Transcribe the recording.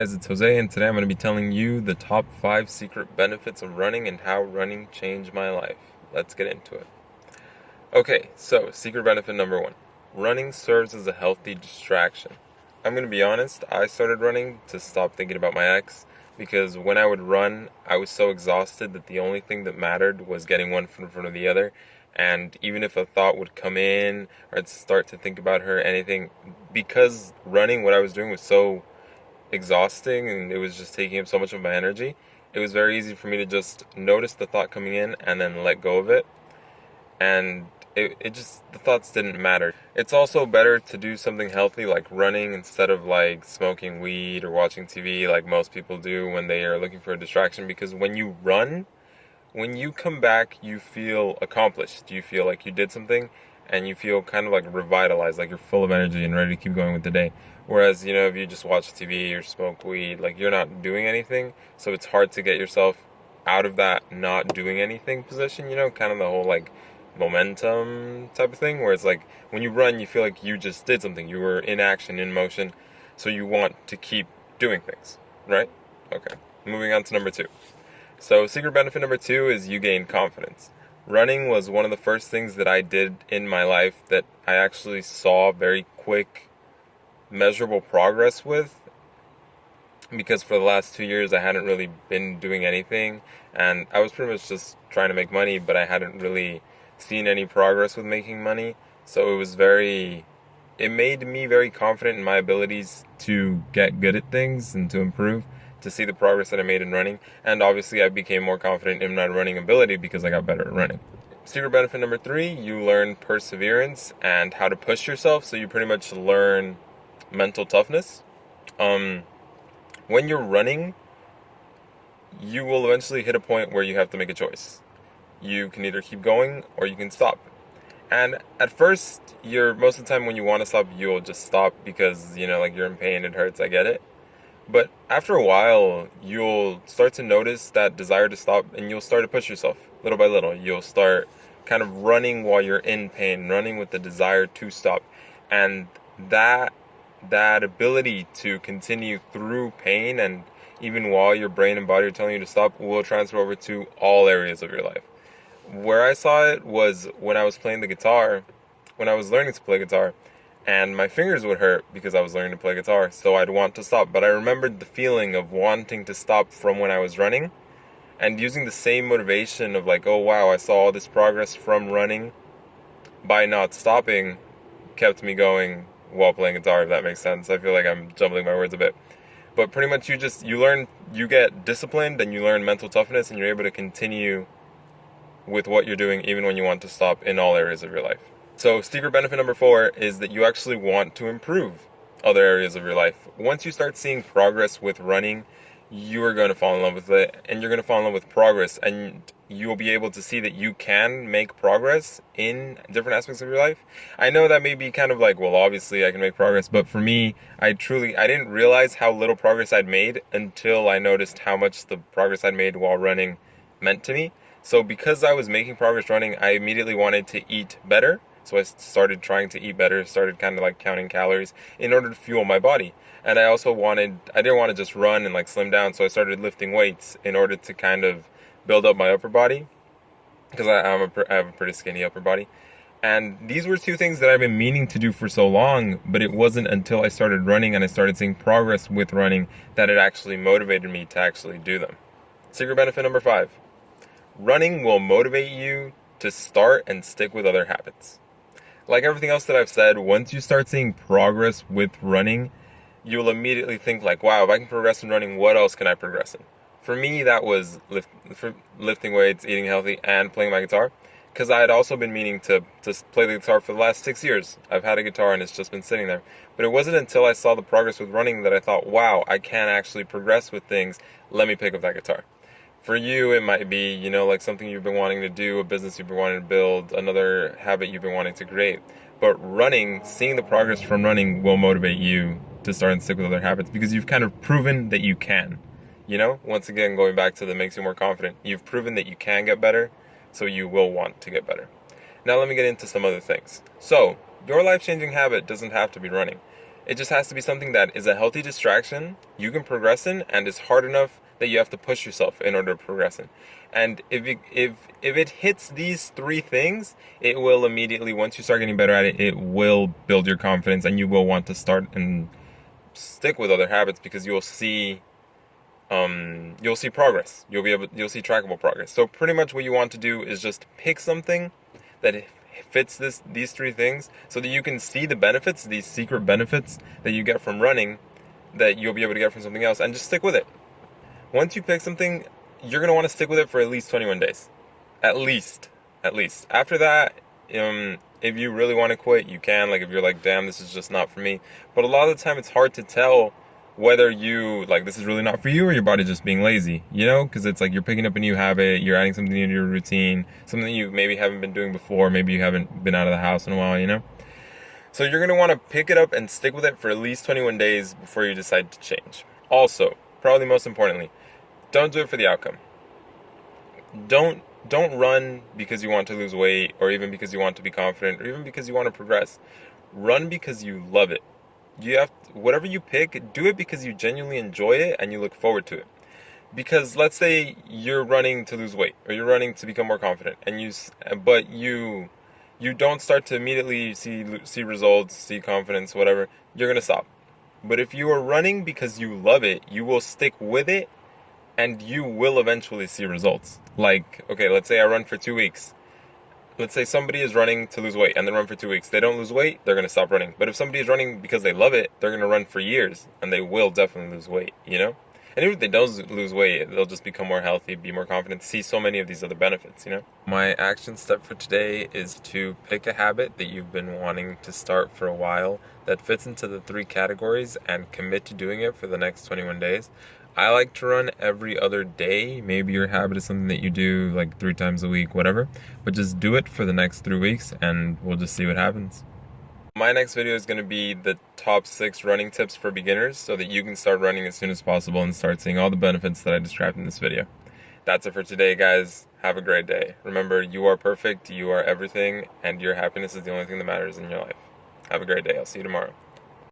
Guys, it's Jose, and today I'm going to be telling you the top 5 secret benefits of running and how running changed my life. Let's get into it. Okay, so secret benefit number 1. Running serves as a healthy distraction. I'm going to be honest, I started running to stop thinking about my ex because when I would run, I was so exhausted that the only thing that mattered was getting one foot in front of the other. And even if a thought would come in or I'd start to think about her, anything, because running, what I was doing was so exhausting and it was just taking up so much of my energy, it was very easy for me to just notice the thought coming in and then let go of it. And it just, the thoughts didn't matter. It's also better to do something healthy like running instead of like smoking weed or watching TV like most people do when they are looking for a distraction, because when you run, when you come back, you feel accomplished. You feel like you did something and you feel kind of like revitalized, like you're full of energy and ready to keep going with the day. Whereas, if you just watch TV or smoke weed, like you're not doing anything. So it's hard to get yourself out of that not doing anything position, kind of the whole like momentum type of thing, where it's like when you run, you feel like you just did something. You were in action, in motion. So you want to keep doing things, right? Okay. Moving on to number 2. So, secret benefit number 2 is you gain confidence. Running was one of the first things that I did in my life that I actually saw very quick, measurable progress with, because for the last 2 years I hadn't really been doing anything and I was pretty much just trying to make money, but I hadn't really seen any progress with making money. So it made me very confident in my abilities to get good at things and to improve, to see the progress that I made in running. And obviously I became more confident in my running ability because I got better at running. Secret benefit number 3, you learn perseverance and how to push yourself. So you pretty much learn mental toughness. When you're running, you will eventually hit a point where you have to make a choice. You can either keep going or you can stop. And at first, most of the time when you want to stop, you'll just stop because, like you're in pain, it hurts, I get it. But after a while, you'll start to notice that desire to stop and you'll start to push yourself little by little. You'll start kind of running while you're in pain, running with the desire to stop. And that ability to continue through pain and even while your brain and body are telling you to stop will transfer over to all areas of your life. Where I saw it was when I was playing the guitar, when I was learning to play guitar, and my fingers would hurt because I was learning to play guitar, so I'd want to stop. But I remembered the feeling of wanting to stop from when I was running, and using the same motivation of like, oh wow, I saw all this progress from running by not stopping, kept me going while playing guitar, if that makes sense. I feel like I'm jumbling my words a bit. But pretty much you get disciplined and you learn mental toughness and you're able to continue with what you're doing even when you want to stop in all areas of your life. So secret benefit number 4 is that you actually want to improve other areas of your life. Once you start seeing progress with running, you are going to fall in love with it and you're going to fall in love with progress, and you'll be able to see that you can make progress in different aspects of your life. I know that may be kind of like, well, obviously I can make progress, but for me, I didn't realize how little progress I'd made until I noticed how much the progress I'd made while running meant to me. So because I was making progress running, I immediately wanted to eat better. So I started trying to eat better, started kind of like counting calories in order to fuel my body. And I didn't want to just run and like slim down, so I started lifting weights in order to kind of build up my upper body, because I have a pretty skinny upper body. And these were 2 things that I've been meaning to do for so long, but it wasn't until I started running and I started seeing progress with running that it actually motivated me to actually do them. Secret benefit number 5. Running will motivate you to start and stick with other habits. Like everything else that I've said, once you start seeing progress with running, you'll immediately think like, wow, if I can progress in running, what else can I progress in? For me, that was lifting weights, eating healthy, and playing my guitar. Because I had also been meaning to play the guitar for the last 6 years. I've had a guitar and it's just been sitting there. But it wasn't until I saw the progress with running that I thought, wow, I can actually progress with things. Let me pick up that guitar. For you, it might be, like something you've been wanting to do, a business you've been wanting to build, another habit you've been wanting to create. But running, seeing the progress from running will motivate you to start and stick with other habits because you've kind of proven that you can. Once again, going back to the makes you more confident, you've proven that you can get better, so you will want to get better. Now let me get into some other things. So, your life-changing habit doesn't have to be running. It just has to be something that is a healthy distraction you can progress in, and is hard enough that you have to push yourself in order to progress in. And if it hits these three things, it will immediately, once you start getting better at it, it will build your confidence, and you will want to start and stick with other habits, because you'll see progress. You'll see trackable progress. So pretty much what you want to do is just pick something that fits these three things, so that you can see the benefits, these secret benefits that you get from running, that you'll be able to get from something else, and just stick with it. Once you pick something, you're going to want to stick with it for at least 21 days. At least. After that, if you really want to quit, you can. Like, if you're like, damn, this is just not for me. But a lot of the time, it's hard to tell whether this is really not for you, or your body just being lazy, because it's like you're picking up a new habit, you're adding something into your routine, something that you maybe haven't been doing before, maybe you haven't been out of the house in a while. So you're going to want to pick it up and stick with it for at least 21 days before you decide to change. Also, probably most importantly, don't do it for the outcome. Don't run because you want to lose weight, or even because you want to be confident, or even because you want to progress. Run because you love it. Whatever you pick, do it because you genuinely enjoy it and you look forward to it. Because let's say you're running to lose weight, or you're running to become more confident, but you don't start to immediately see results, see confidence, whatever, you're gonna stop. But if you are running because you love it, you will stick with it, and you will eventually see results. Like, okay, let's say I run for 2 weeks. Let's say somebody is running to lose weight and they run for 2 weeks. They don't lose weight, they're going to stop running. But if somebody is running because they love it, they're going to run for years, and they will definitely lose weight, And even if they don't lose weight, they'll just become more healthy, be more confident, see so many of these other benefits, My action step for today is to pick a habit that you've been wanting to start for a while that fits into the 3 categories, and commit to doing it for the next 21 days. I like to run every other day. Maybe your habit is something that you do like 3 times a week, whatever. But just do it for the next 3 weeks, and we'll just see what happens. My next video is going to be the top 6 running tips for beginners, so that you can start running as soon as possible and start seeing all the benefits that I described in this video. That's it for today, guys. Have a great day. Remember, you are perfect, you are everything, and your happiness is the only thing that matters in your life. Have a great day. I'll see you tomorrow.